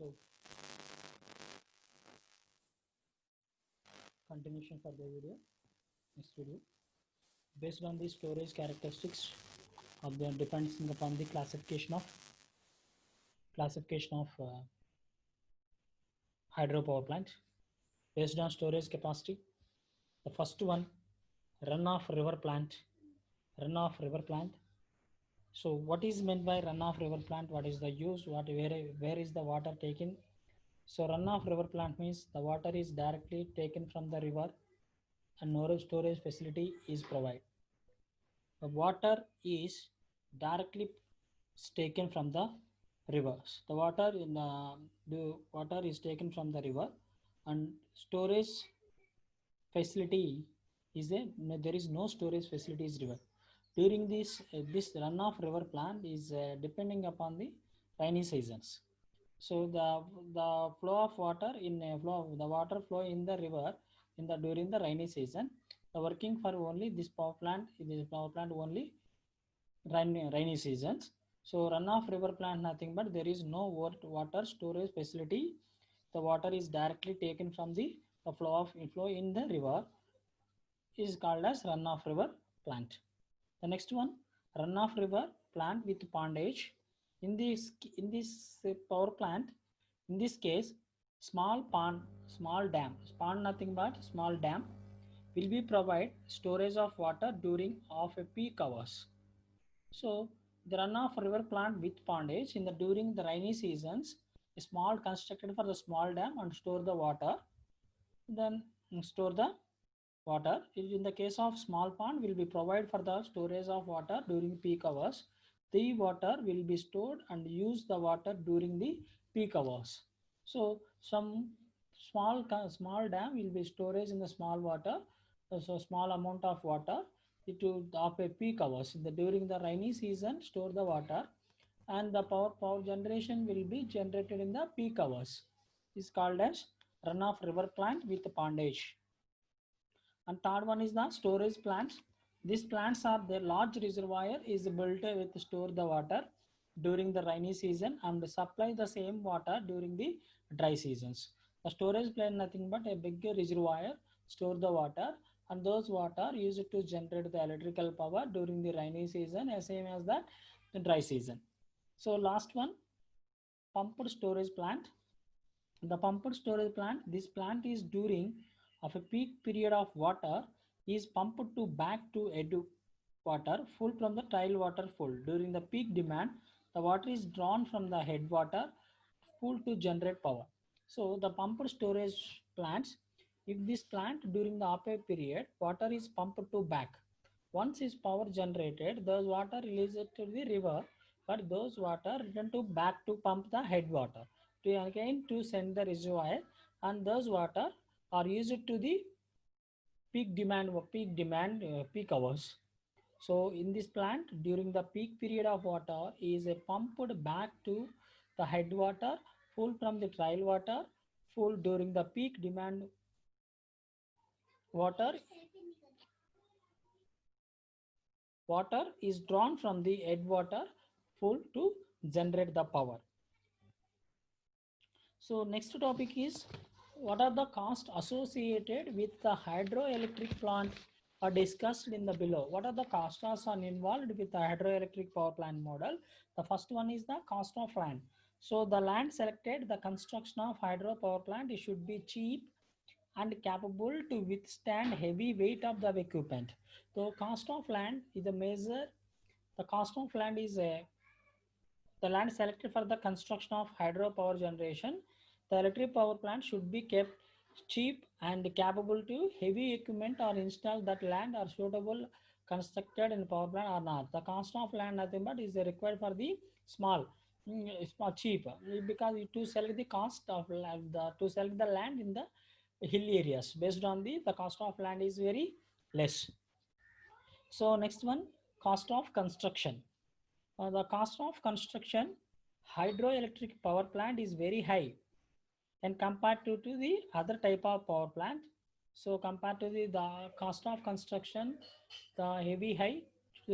So continuation for the video, next video, based on the storage characteristics of the depending upon the classification of hydropower plant based on storage capacity. The first one, runoff river plant. Runoff river plant. So what is meant by runoff river plant? What is the use? Where is the water taken? So runoff river plant means the water is directly taken from the river and no storage facility is provided. The water is directly taken from the rivers. The water is taken from the river and storage facility is there is no storage facility is river. During this runoff river plant is depending upon the rainy seasons. So the flow of water the water flow in the river during the rainy season, the working for only this power plant only rainy seasons. So runoff river plant nothing but there is no water storage facility. The water is directly taken from the flow in the river is called as runoff river plant. The next one, runoff river plant with pondage. In this power plant, in this case, small dam, pond nothing but small dam will be provide storage of water during of a peak hours. So the runoff river plant with pondage during the rainy seasons, a small constructed for the small dam and store the water. Then store the water. In the case of small pond will be provided for the storage of water during peak hours. The water will be stored and use the water during the peak hours. So some small dam will be storage in the small water, so small amount of water of a peak hours. During the rainy season, store the water, and the power generation will be generated in the peak hours. Is called as runoff river plant with pondage. And third one is the storage plants. These plants are the large reservoir is built with store the water during the rainy season and supply the same water during the dry seasons. The storage plant nothing but a big reservoir store the water, and those water used to generate the electrical power during the rainy season as same as the dry season. So last one, pumped storage plant. The pumped storage plant, this plant is during of a peak period of water is pumped to back to edge water full from the tile water full. During the peak demand, the water is drawn from the headwater full to generate power. So the pumped storage plants, if this plant during the off period, water is pumped to back. Once is power generated, those water released to the river, but those water return to back to pump the headwater to again to send the reservoir, and those water are used to the peak hours. So in this plant during the peak period of water is pumped back to the headwater full from the trial water full. During the peak demand water is drawn from the headwater full to generate the power. So next topic is what are the costs associated with the hydroelectric plant are discussed in the below. What are the costs are involved with the hydroelectric power plant model? The first one is the cost of land. So the land selected, the construction of hydro power plant should be cheap and capable to withstand heavy weight of the equipment. So cost of land is a measure. The cost of land is the land selected for the construction of hydropower generation. The electric power plant should be kept cheap and capable to heavy equipment or install that land are suitable constructed in power plant or not. The cost of land nothing but is required for the small cheap because to select the cost of land, to select the land in the hill areas based on the cost of land is very less. So next one, cost of construction. The cost of construction hydroelectric power plant is very high and compared to the other type of power plant. So compared to the cost of construction, the heavy high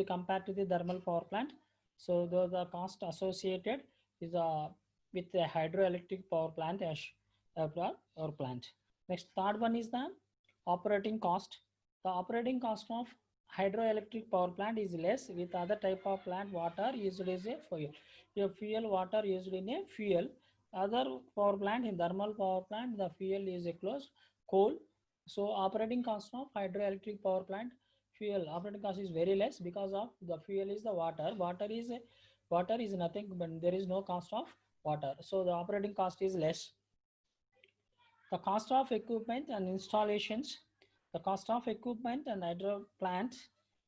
compared to the thermal power plant. So the cost associated is with a hydroelectric power plant power plant. Next, third one is the operating cost. The operating cost of hydroelectric power plant is less with other type of plant. Water used as a fuel. Your fuel, water used in a fuel. Other power plant, in thermal power plant, the fuel is a closed coal. So operating cost of hydroelectric power plant fuel operating cost is very less because of the fuel is the water. Water is nothing, but there is no cost of water. So the operating cost is less. The cost of equipment and installations. The cost of equipment and hydro plant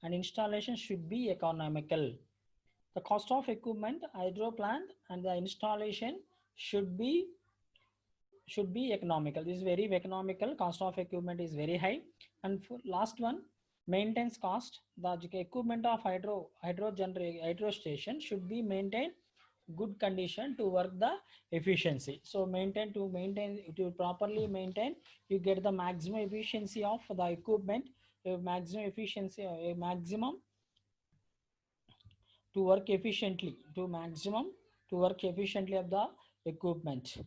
and installation should be economical. The cost of equipment, hydro plant and the installation should be economical. This is very economical. Cost of equipment is very high. And for last one, maintenance cost. The equipment of hydro station should be maintained good condition to work the efficiency. So to properly maintain, you get the maximum efficiency of the equipment, maximum efficiency, a maximum to work efficiently, to maximum to work efficiently of the equipment.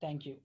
Thank you.